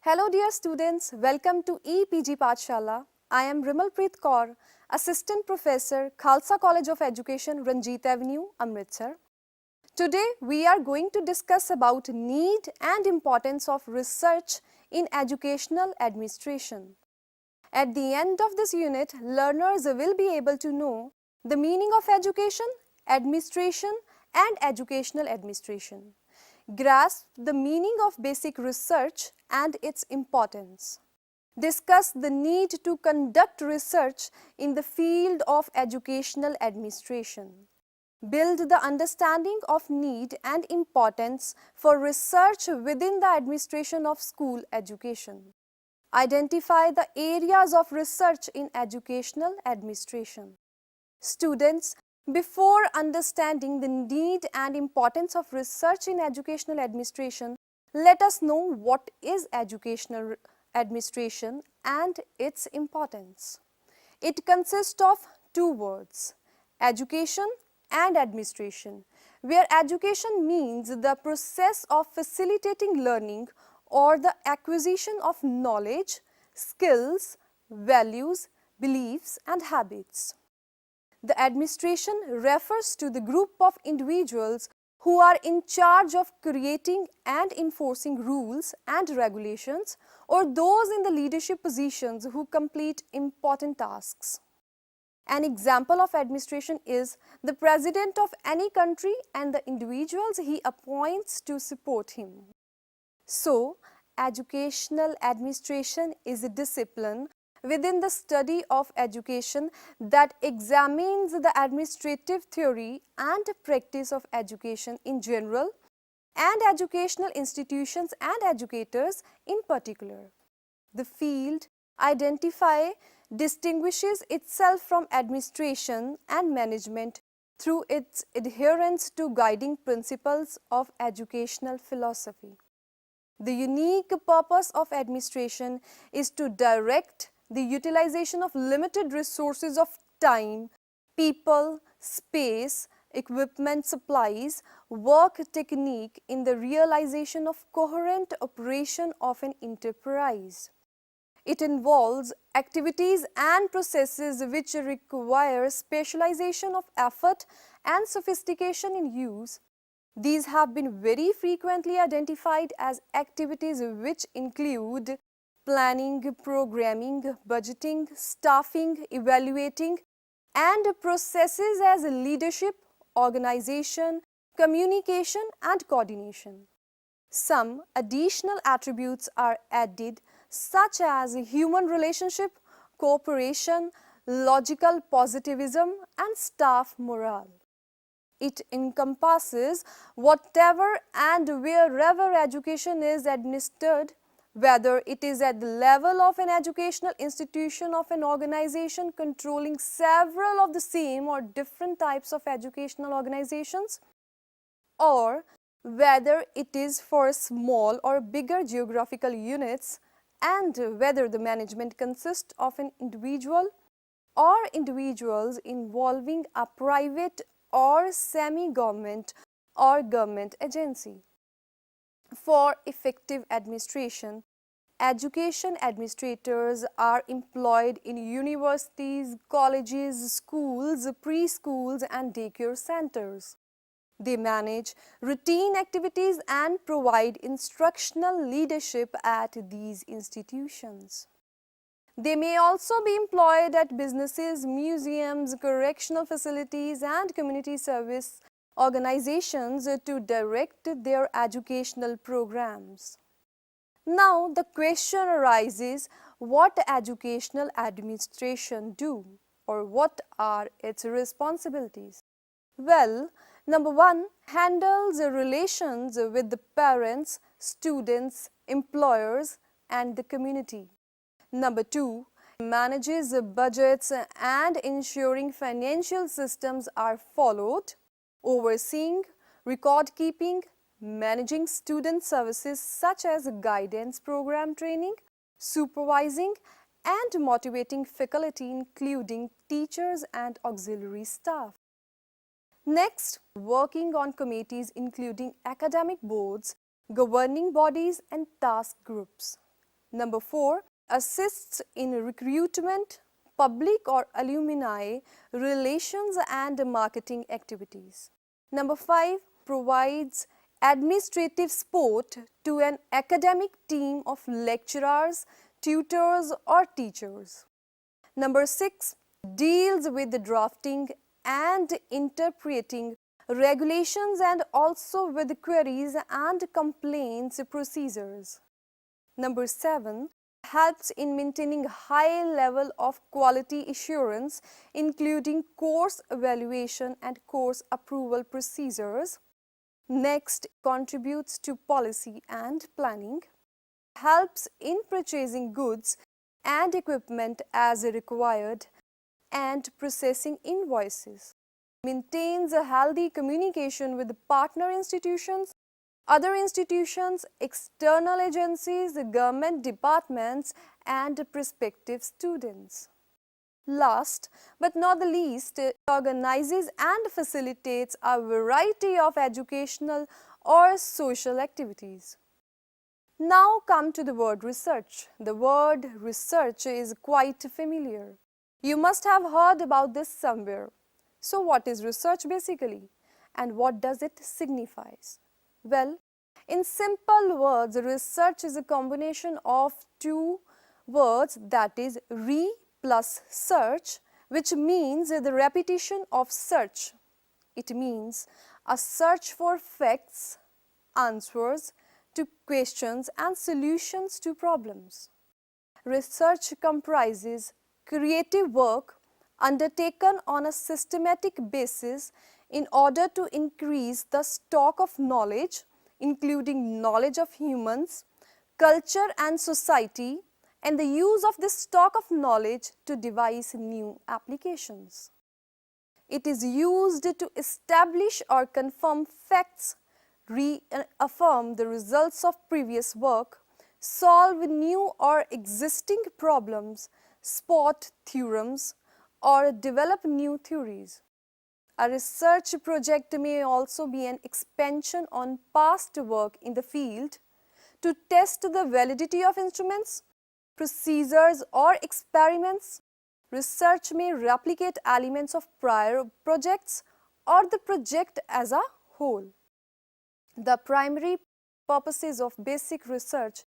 Hello dear students, welcome to EPG Pathshala. I am Rimalpreet Kaur, Assistant Professor, Khalsa College of Education, Ranjit Avenue, Amritsar. Today we are going to discuss about need and importance of research in educational administration. At the end of this unit, learners will be able to know the meaning of education, administration and educational administration. Grasp the meaning of basic research and its importance. Discuss the need to conduct research in the field of educational administration. Build the understanding of need and importance for research within the administration of school education. Identify the areas of research in educational administration. Students, before understanding the need and importance of research in educational administration, let us know what is educational administration and its importance. It consists of two words, education and administration, where education means the process of facilitating learning or the acquisition of knowledge, skills, values, beliefs and habits. The administration refers to the group of individuals who are in charge of creating and enforcing rules and regulations, or those in the leadership positions who complete important tasks. An example of administration is the president of any country and the individuals he appoints to support him. So, educational administration is a discipline within the study of education that examines the administrative theory and practice of education in general and educational institutions and educators in particular. The field distinguishes itself from administration and management through its adherence to guiding principles of educational philosophy. The unique purpose of administration is to direct the utilization of limited resources of time, people, space, equipment, supplies, work technique in the realization of coherent operation of an enterprise. It involves activities and processes which require specialization of effort and sophistication in use. These have been very frequently identified as activities which include planning, programming, budgeting, staffing, evaluating, and processes as leadership, organization, communication, and coordination. Some additional attributes are added, such as human relationship, cooperation, logical positivism, and staff morale. It encompasses whatever and wherever education is administered, whether it is at the level of an educational institution of an organization controlling several of the same or different types of educational organizations, or whether it is for small or bigger geographical units, and whether the management consists of an individual or individuals involving a private or semi-government or government agency. For effective administration, education administrators are employed in universities, colleges, schools, preschools and daycare centers. They manage routine activities and provide instructional leadership at these institutions. They may also be employed at businesses, museums, correctional facilities and community service organizations to direct their educational programs. Now the question arises, what educational administration do, or what are its responsibilities? Well, number one, handles relations with the parents, students, employers and the community. Number two, manages budgets and ensuring financial systems are followed, overseeing, record keeping, managing student services such as guidance program training, supervising and motivating faculty including teachers and auxiliary staff. Next, working on committees including academic boards, governing bodies and task groups. Number 4, assists in recruitment, public or alumni relations and marketing activities. Number 5, provides administrative support to an academic team of lecturers, tutors or teachers. Number 6, deals with the drafting and interpreting regulations and also with queries and complaints procedures. Number 7, helps in maintaining high level of quality assurance, including course evaluation and course approval procedures. Next, contributes to policy and planning, helps in purchasing goods and equipment as required, and processing invoices, maintains a healthy communication with partner institutions, other institutions, external agencies, government departments, and prospective students. Last but not the least, it organizes and facilitates a variety of educational or social activities. Now come to the word research. The word research is quite familiar. You must have heard about this somewhere. So what is research basically? And what does it signify? Well, in simple words, research is a combination of two words, that is re plus search, which means the repetition of search. It means a search for facts, answers to questions and solutions to problems. Research comprises creative work undertaken on a systematic basis in order to increase the stock of knowledge, including knowledge of humans, culture and society, and the use of this stock of knowledge to devise new applications. It is used to establish or confirm facts, reaffirm the results of previous work, solve new or existing problems, spot theorems, or develop new theories. A research project may also be an expansion on past work in the field to test the validity of instruments, procedures or experiments. Research may replicate elements of prior projects or the project as a whole. The primary purposes of basic research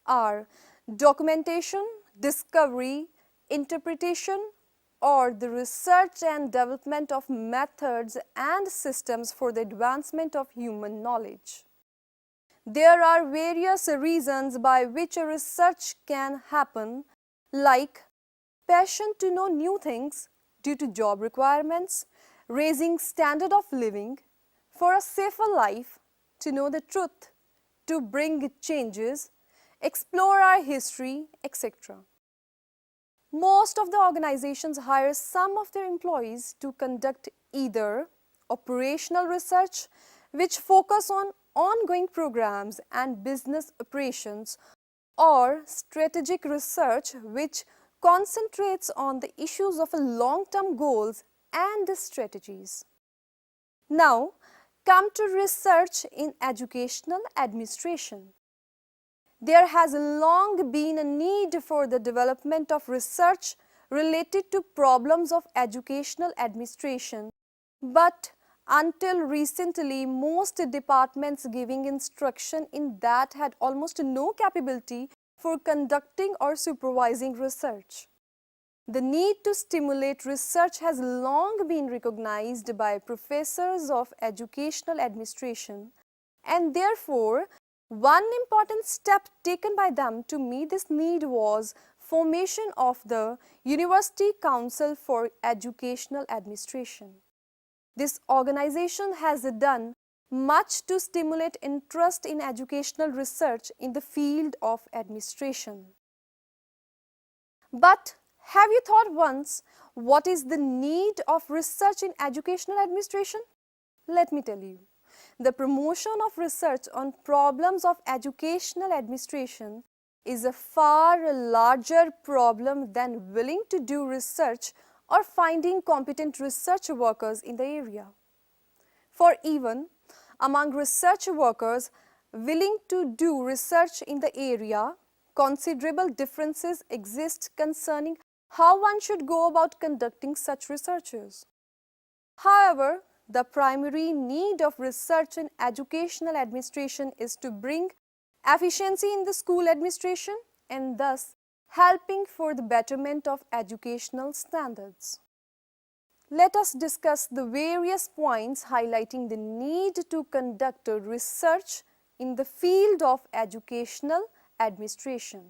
are documentation, discovery, interpretation, or the research and development of methods and systems for the advancement of human knowledge. There are various reasons by which a research can happen, like passion to know new things due to job requirements, raising standard of living, for a safer life, to know the truth, to bring changes, explore our history, etc. Most of the organizations hire some of their employees to conduct either operational research, which focus on ongoing programs and business operations, or strategic research, which concentrates on the issues of long-term goals and strategies. Now, come to research in educational administration. There has long been a need for the development of research related to problems of educational administration, but until recently, most departments giving instruction in that had almost no capability for conducting or supervising research. The need to stimulate research has long been recognized by professors of educational administration, and therefore, one important step taken by them to meet this need was formation of the University Council for Educational Administration. This organization has done much to stimulate interest in educational research in the field of administration. But have you thought once what is the need of research in educational administration? Let me tell you. The promotion of research on problems of educational administration is a far larger problem than willing to do research or finding competent research workers in the area. For even among research workers willing to do research in the area, considerable differences exist concerning how one should go about conducting such researches. However, the primary need of research in educational administration is to bring efficiency in the school administration and thus helping for the betterment of educational standards. Let us discuss the various points highlighting the need to conduct research in the field of educational administration.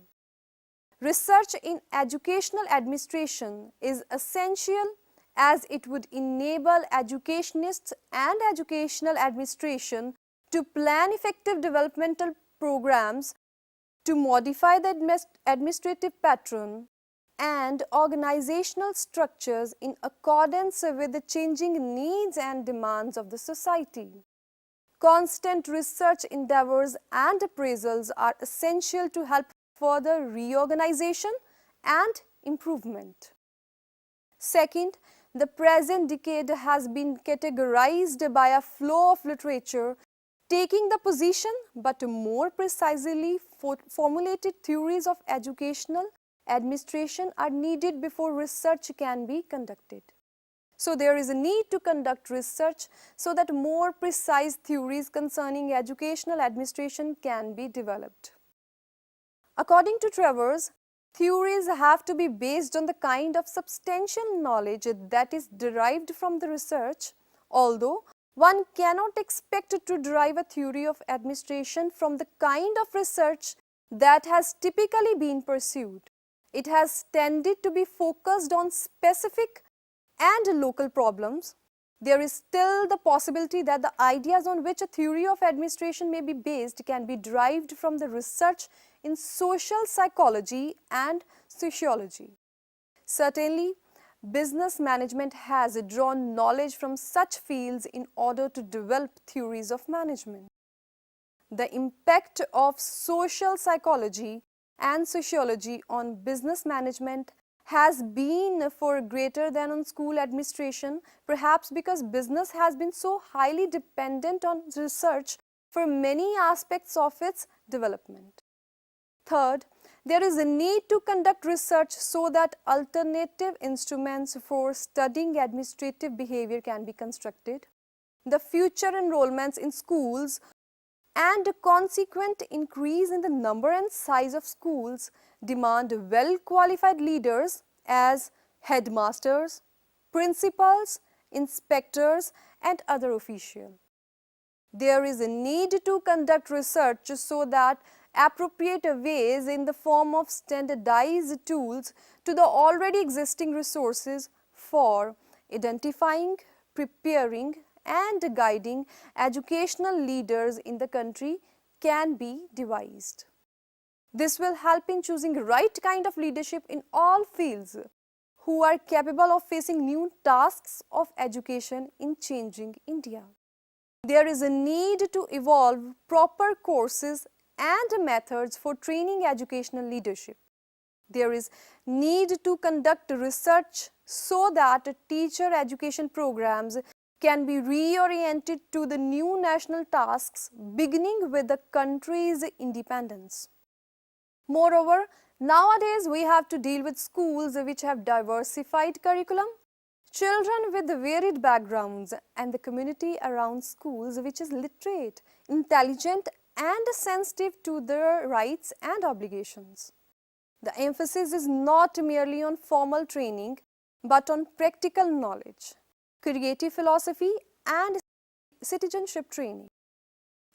Research in educational administration is essential as it would enable educationists and educational administration to plan effective developmental programs, to modify the administrative pattern and organizational structures in accordance with the changing needs and demands of the society. Constant research endeavors and appraisals are essential to help further reorganization and improvement. Second, the present decade has been categorized by a flow of literature taking the position but more precisely formulated theories of educational administration are needed before research can be conducted. So there is a need to conduct research so that more precise theories concerning educational administration can be developed. According to Travers, theories have to be based on the kind of substantial knowledge that is derived from the research, although one cannot expect to derive a theory of administration from the kind of research that has typically been pursued. It has tended to be focused on specific and local problems. There is still the possibility that the ideas on which a theory of administration may be based can be derived from the research in social psychology and sociology. Certainly, business management has drawn knowledge from such fields in order to develop theories of management. The impact of social psychology and sociology on business management has been far greater than on school administration, perhaps because business has been so highly dependent on research for many aspects of its development. Third, there is a need to conduct research so that alternative instruments for studying administrative behavior can be constructed. The future enrollments in schools and a consequent increase in the number and size of schools demand well-qualified leaders as headmasters, principals, inspectors, and other officials. There is a need to conduct research so that appropriate ways in the form of standardized tools to the already existing resources for identifying, preparing, and guiding educational leaders in the country can be devised. This will help in choosing the right kind of leadership in all fields who are capable of facing new tasks of education in changing India. There is a need to evolve proper courses and methods for training educational leadership. There is need to conduct research so that teacher education programs can be reoriented to the new national tasks beginning with the country's independence. Moreover, nowadays we have to deal with schools which have diversified curriculum, children with varied backgrounds, and the community around schools which is literate, intelligent, and sensitive to their rights and obligations. The emphasis is not merely on formal training but on practical knowledge, creative philosophy, and citizenship training.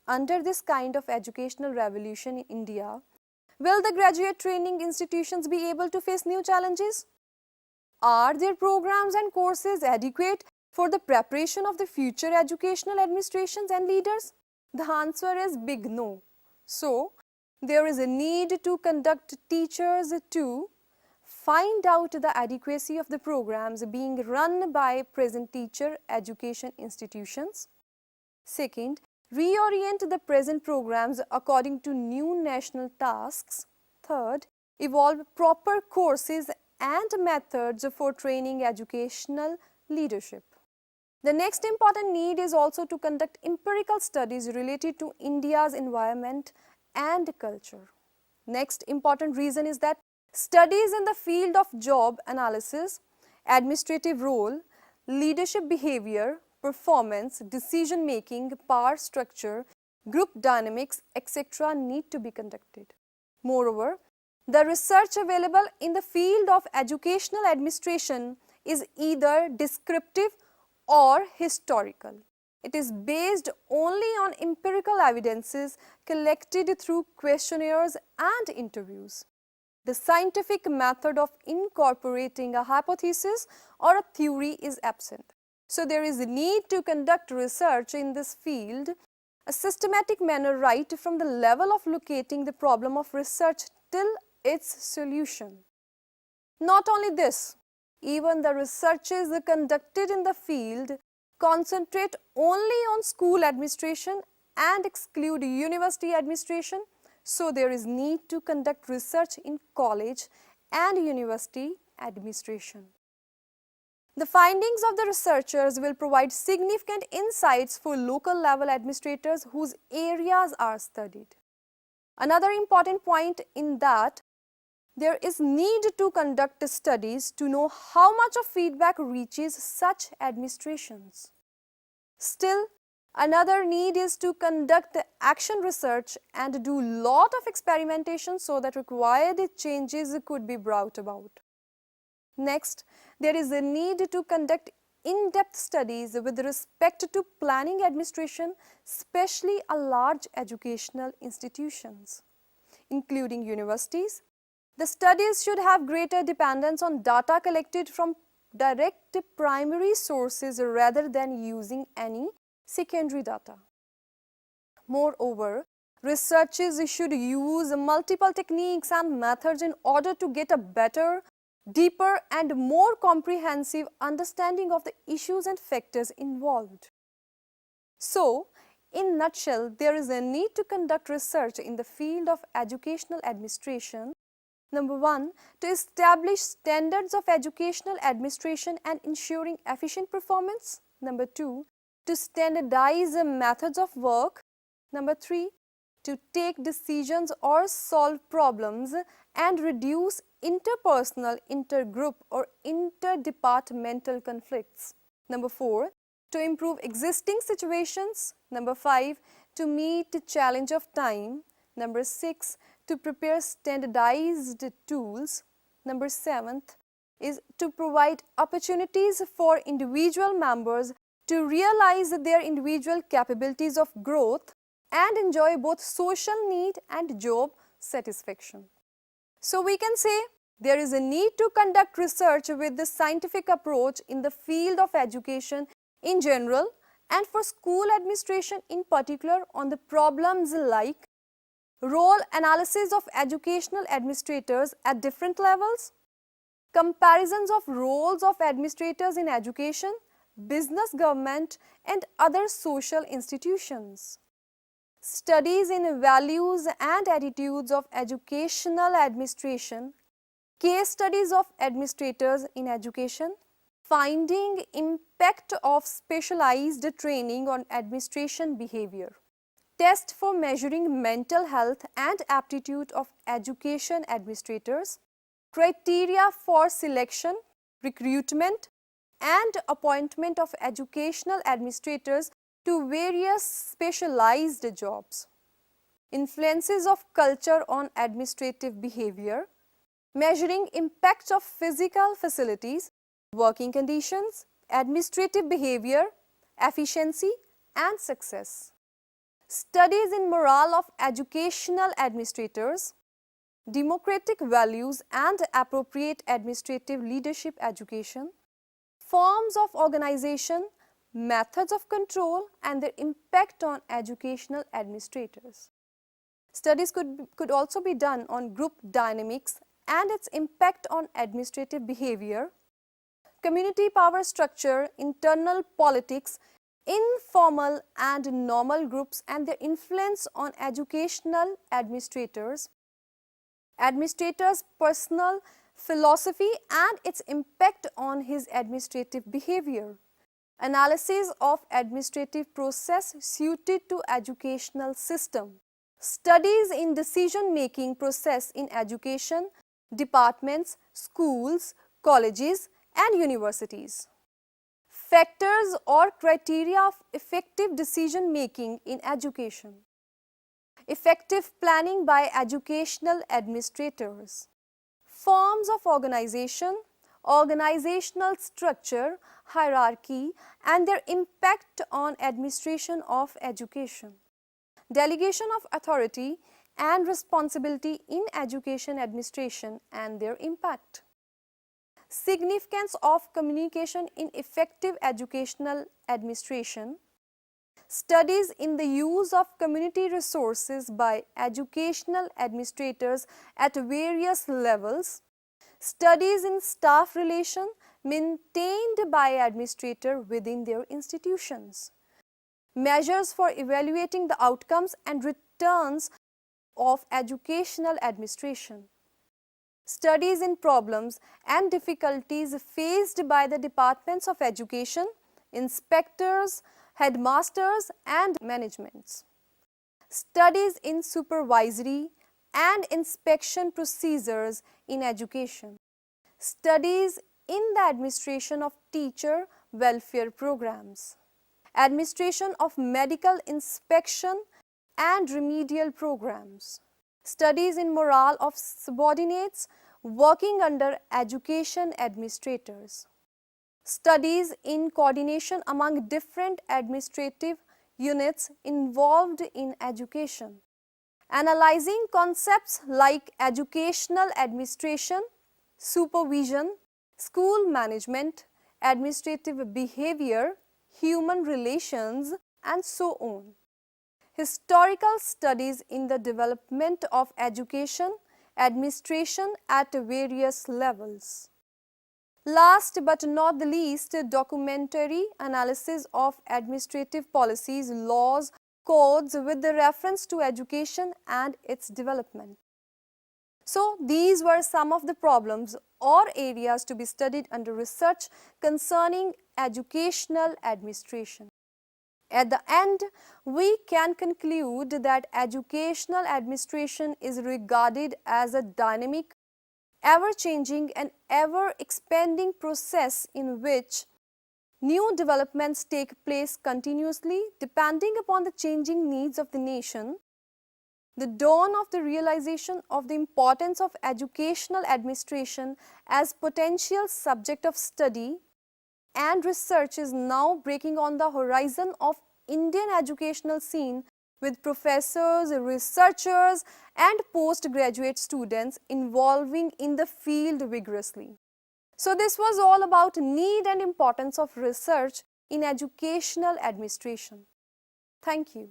Under this kind of educational revolution in India, will the graduate training institutions be able to face new challenges? Are their programs and courses adequate for the preparation of the future educational administrations and leaders? The answer is big no. So, there is a need to conduct teachers to find out the adequacy of the programs being run by present teacher education institutions. Second, reorient the present programs according to new national tasks. Third, evolve proper courses and methods for training educational leadership. The next important need is also to conduct empirical studies related to India's environment and culture. Next important reason is that studies in the field of job analysis, administrative role, leadership behavior, performance, decision making, power structure, group dynamics, etc. need to be conducted. Moreover, the research available in the field of educational administration is either descriptive or historical. It is based only on empirical evidences collected through questionnaires and interviews. The scientific method of incorporating a hypothesis or a theory is absent. So there is a need to conduct research in this field a systematic manner right from the level of locating the problem of research till its solution. Not only this, even the researches conducted in the field concentrate only on school administration and exclude university administration. So there is need to conduct research in college and university administration. The findings of the researchers will provide significant insights for local level administrators whose areas are studied. Another important point in that there is need to conduct studies to know how much of feedback reaches such administrations. Still, another need is to conduct action research and do lot of experimentation so that required changes could be brought about. Next, there is a need to conduct in-depth studies with respect to planning administration, especially a large educational institutions, including universities. The studies should have greater dependence on data collected from direct primary sources rather than using any secondary data. Moreover, researchers should use multiple techniques and methods in order to get a better, deeper and more comprehensive understanding of the issues and factors involved. So, in a nutshell, there is a need to conduct research in the field of educational administration. Number one, to establish standards of educational administration and ensuring efficient performance. Number two, to standardize methods of work. Number three, to take decisions or solve problems and reduce interpersonal, intergroup or interdepartmental conflicts. Number four, to improve existing situations. Number five, to meet the challenge of time. Number six, to prepare standardized tools. Number seventh is to provide opportunities for individual members to realize their individual capabilities of growth and enjoy both social need and job satisfaction. So we can say there is a need to conduct research with the scientific approach in the field of education in general and for school administration in particular on the problems like role analysis of educational administrators at different levels, comparisons of roles of administrators in education, business, government and other social institutions, studies in values and attitudes of educational administration, case studies of administrators in education, finding impact of specialized training on administration behavior, test for measuring mental health and aptitude of education administrators, criteria for selection, recruitment and appointment of educational administrators to various specialized jobs, influences of culture on administrative behavior, measuring impact of physical facilities, working conditions, administrative behavior, efficiency and success. Studies in morale of educational administrators, democratic values and appropriate administrative leadership education, forms of organization, methods of control and their impact on educational administrators. Studies could also be done on group dynamics and its impact on administrative behavior, community power structure, internal politics, informal and normal groups and their influence on educational administrators, administrators' personal philosophy and its impact on his administrative behavior, analysis of administrative process suited to educational system, Studies in decision-making process in education, departments, schools, colleges, and universities. Factors or criteria of effective decision-making in education. Effective planning by educational administrators. Forms of organization, organizational structure, hierarchy, and their impact on administration of education. Delegation of authority and responsibility in education administration and their impact. Significance of communication in effective educational administration. Studies in the use of community resources by educational administrators at various levels. Studies in staff relation maintained by administrator within their institutions. Measures for evaluating the outcomes and returns of educational administration. Studies in problems and difficulties faced by the departments of education, inspectors, headmasters, and managements. Studies in supervisory and inspection procedures in education. Studies in the administration of teacher welfare programs. Administration of medical inspection and remedial programs. Studies in morale of subordinates working under education administrators. Studies in coordination among different administrative units involved in education. Analyzing concepts like educational administration, supervision, school management, administrative behavior, human relations, and so on. Historical studies in the development of education, administration at various levels. Last but not the least, documentary analysis of administrative policies, laws, codes with the reference to education and its development. So, these were some of the problems or areas to be studied under research concerning educational administration. At the end, we can conclude that educational administration is regarded as a dynamic, ever-changing and ever-expanding process in which new developments take place continuously depending upon the changing needs of the nation. The dawn of the realization of the importance of educational administration as potential subject of study and research is now breaking on the horizon of Indian educational scene with professors, researchers and postgraduate students involving in the field vigorously. So this was all about need and importance of research in educational administration. Thank you.